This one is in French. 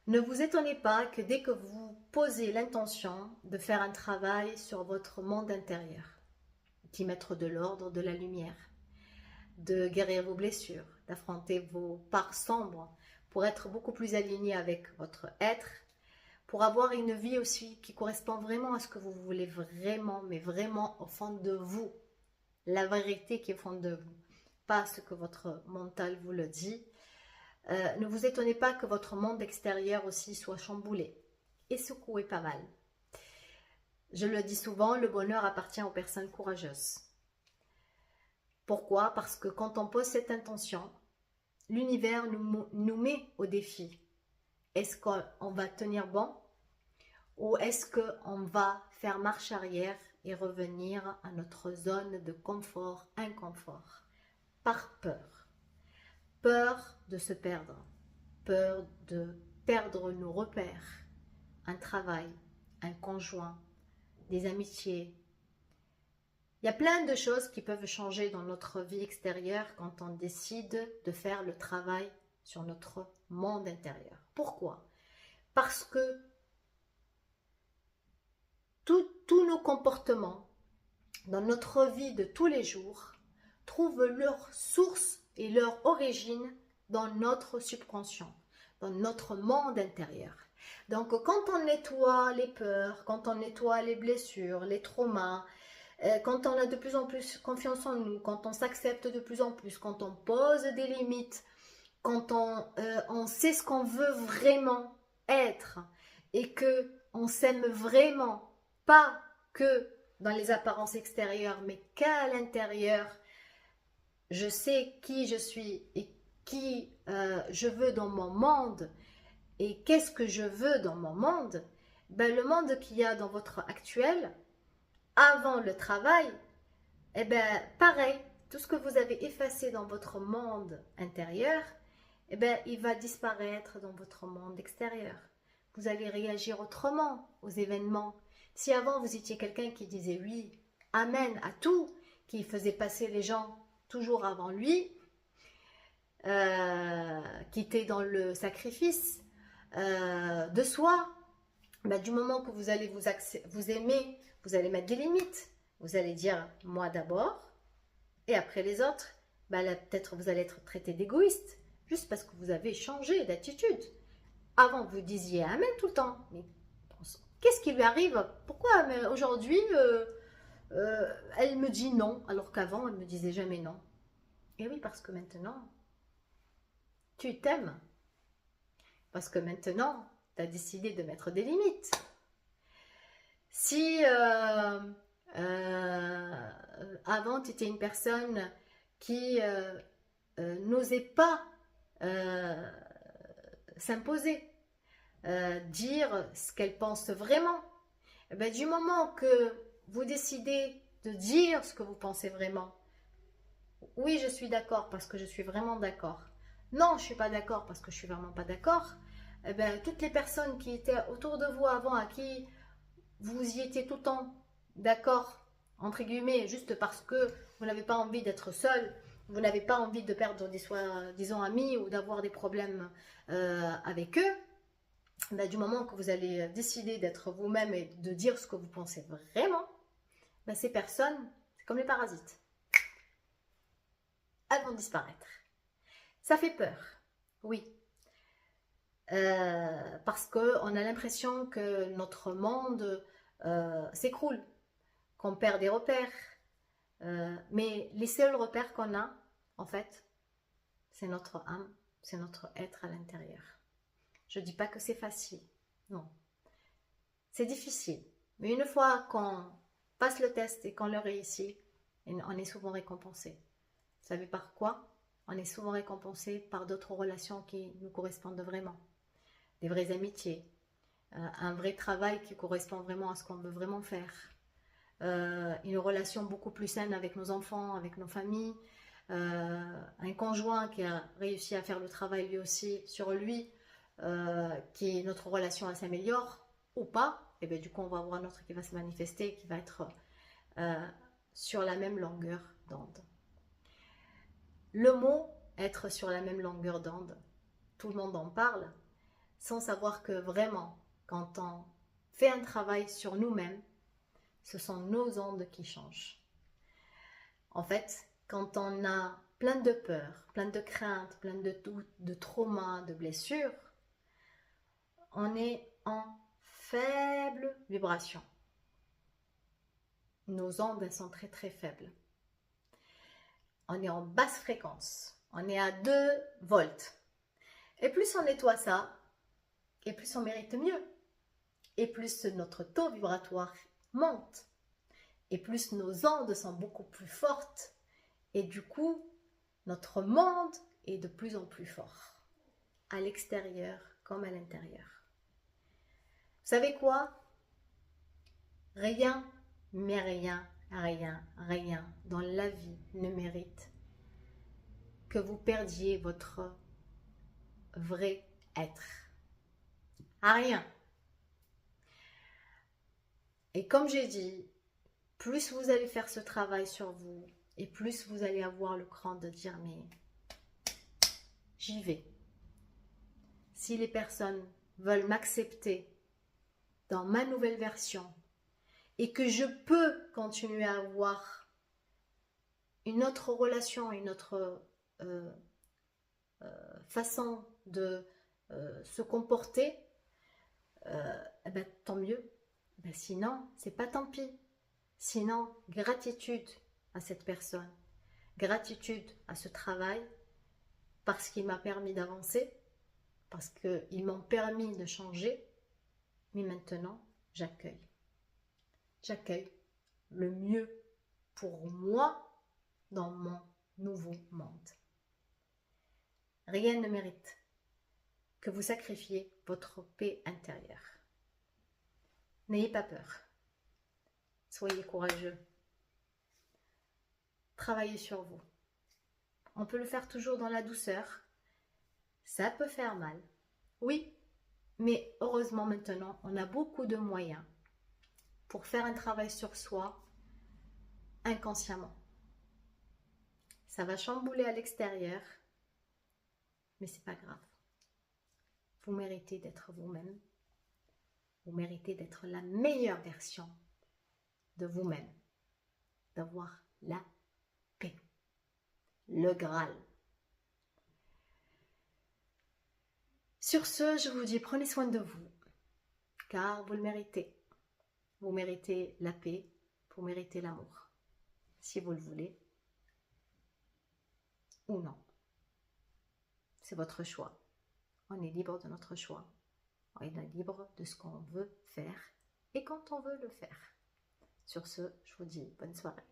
Ne vous étonnez pas que dès que vous posez l'intention de faire un travail sur votre monde intérieur, d'y mettre de l'ordre, de la lumière, de guérir vos blessures, d'affronter vos parts sombres pour être beaucoup plus aligné avec votre être, pour avoir une vie aussi qui correspond vraiment à ce que vous voulez vraiment, mais vraiment au fond de vous, la vérité qui est au fond de vous, pas ce que votre mental vous le dit. Ne vous étonnez pas que votre monde extérieur aussi soit chamboulé et secoué pas mal. Je le dis souvent, le bonheur appartient aux personnes courageuses. Pourquoi? Parce que quand on pose cette intention, l'univers nous met au défi. Est-ce qu'on va tenir bon ou est-ce qu'on va faire marche arrière et revenir à notre zone de confort, inconfort, par peur? Peur de se perdre, peur de perdre nos repères, un travail, un conjoint, des amitiés. Il y a plein de choses qui peuvent changer dans notre vie extérieure quand on décide de faire le travail sur notre monde intérieur. Pourquoi? Parce que tous nos comportements dans notre vie de tous les jours trouvent leur source et leur origine dans notre subconscient, dans notre monde intérieur. Donc quand on nettoie les peurs, quand on nettoie les blessures, les traumas, quand on a de plus en plus confiance en nous, quand on s'accepte de plus en plus, quand on pose des limites, quand on sait ce qu'on veut vraiment être et que on s'aime vraiment, pas que dans les apparences extérieures, mais qu'à l'intérieur, je sais qui je suis et qui je veux dans mon monde et qu'est-ce que je veux dans mon monde, ben, le monde qu'il y a dans votre actuel, avant le travail, eh ben, pareil, tout ce que vous avez effacé dans votre monde intérieur, eh ben, il va disparaître dans votre monde extérieur. Vous allez réagir autrement aux événements. Si avant vous étiez quelqu'un qui disait oui, amen à tout, qui faisait passer les gens toujours avant lui, qui était dans le sacrifice de soi, ben, du moment que vous allez vous aimer, vous allez mettre des limites. Vous allez dire moi d'abord et après les autres. Ben là, peut-être vous allez être traité d'égoïste juste parce que vous avez changé d'attitude. Avant, vous disiez amen tout le temps. Mais qu'est-ce qui lui arrive? Pourquoi aujourd'hui, elle me dit non, alors qu'avant, elle me disait jamais non? Et oui, parce que maintenant, tu t'aimes. Parce que maintenant, tu as décidé de mettre des limites. Si avant, tu étais une personne qui n'osait pas s'imposer, dire ce qu'elle pense vraiment, eh ben, du moment que vous décidez de dire ce que vous pensez vraiment, oui, je suis d'accord parce que je suis vraiment d'accord. Non, je ne suis pas d'accord parce que je ne suis vraiment pas d'accord. Eh ben, toutes les personnes qui étaient autour de vous avant, à qui vous y étiez tout le temps d'accord, entre guillemets, juste parce que vous n'avez pas envie d'être seul, vous n'avez pas envie de perdre des disons amis ou d'avoir des problèmes avec eux, ben, du moment que vous allez décider d'être vous-même et de dire ce que vous pensez vraiment, ben, ces personnes, c'est comme les parasites. Elles vont disparaître. Ça fait peur, oui. Parce qu'on a l'impression que notre monde s'écroule, qu'on perd des repères. Mais les seuls repères qu'on a, en fait, c'est notre âme, c'est notre être à l'intérieur. Je ne dis pas que c'est facile, non. C'est difficile. Mais une fois qu'on passe le test et qu'on le réussit, on est souvent récompensé. Vous savez par quoi? On est souvent récompensé par d'autres relations qui nous correspondent vraiment. Des vraies amitiés, un vrai travail qui correspond vraiment à ce qu'on veut vraiment faire. Une relation beaucoup plus saine avec nos enfants, avec nos familles, un conjoint qui a réussi à faire le travail lui aussi sur lui, qui notre relation s'améliore ou pas, et bien du coup on va avoir un autre qui va se manifester, qui va être sur la même longueur d'onde. Le mot être sur la même longueur d'onde, tout le monde en parle, sans savoir que vraiment, quand on fait un travail sur nous-mêmes, ce sont nos ondes qui changent. En fait, quand on a plein de peurs, plein de craintes, plein de doutes, de traumas, de blessures, on est en faible vibration. Nos ondes, elles sont très très faibles. On est en basse fréquence. On est à 2 volts. Et plus on nettoie ça, et plus on mérite mieux. Et plus notre taux vibratoire monte. Et plus nos ondes sont beaucoup plus fortes. Et du coup, notre monde est de plus en plus fort. À l'extérieur comme à l'intérieur. Vous savez quoi? Rien, mais rien, rien dans la vie ne mérite que vous perdiez votre vrai être. À rien. Et comme j'ai dit, plus vous allez faire ce travail sur vous, et plus vous allez avoir le cran de dire, mais j'y vais. Si les personnes veulent m'accepter dans ma nouvelle version, et que je peux continuer à avoir une autre relation, une autre façon de se comporter, ben, tant mieux. Ben, sinon, c'est pas tant pis. Sinon, gratitude à cette personne, gratitude à ce travail, parce qu'il m'a permis d'avancer, parce qu'ils m'ont permis de changer, mais maintenant, j'accueille. J'accueille le mieux pour moi dans mon nouveau monde. Rien ne mérite que vous sacrifiez votre paix intérieure. N'ayez pas peur. Soyez courageux. Travaillez sur vous. On peut le faire toujours dans la douceur. Ça peut faire mal. Oui, mais heureusement maintenant, on a beaucoup de moyens pour faire un travail sur soi inconsciemment. Ça va chambouler à l'extérieur, mais c'est pas grave. Vous méritez d'être vous-même. Vous méritez d'être la meilleure version de vous-même. D'avoir la paix. Le Graal. Sur ce, je vous dis, prenez soin de vous, car vous le méritez. Vous méritez la paix, vous méritez l'amour, si vous le voulez, ou non. C'est votre choix. On est libre de notre choix. On est libre de ce qu'on veut faire et quand on veut le faire. Sur ce, je vous dis bonne soirée.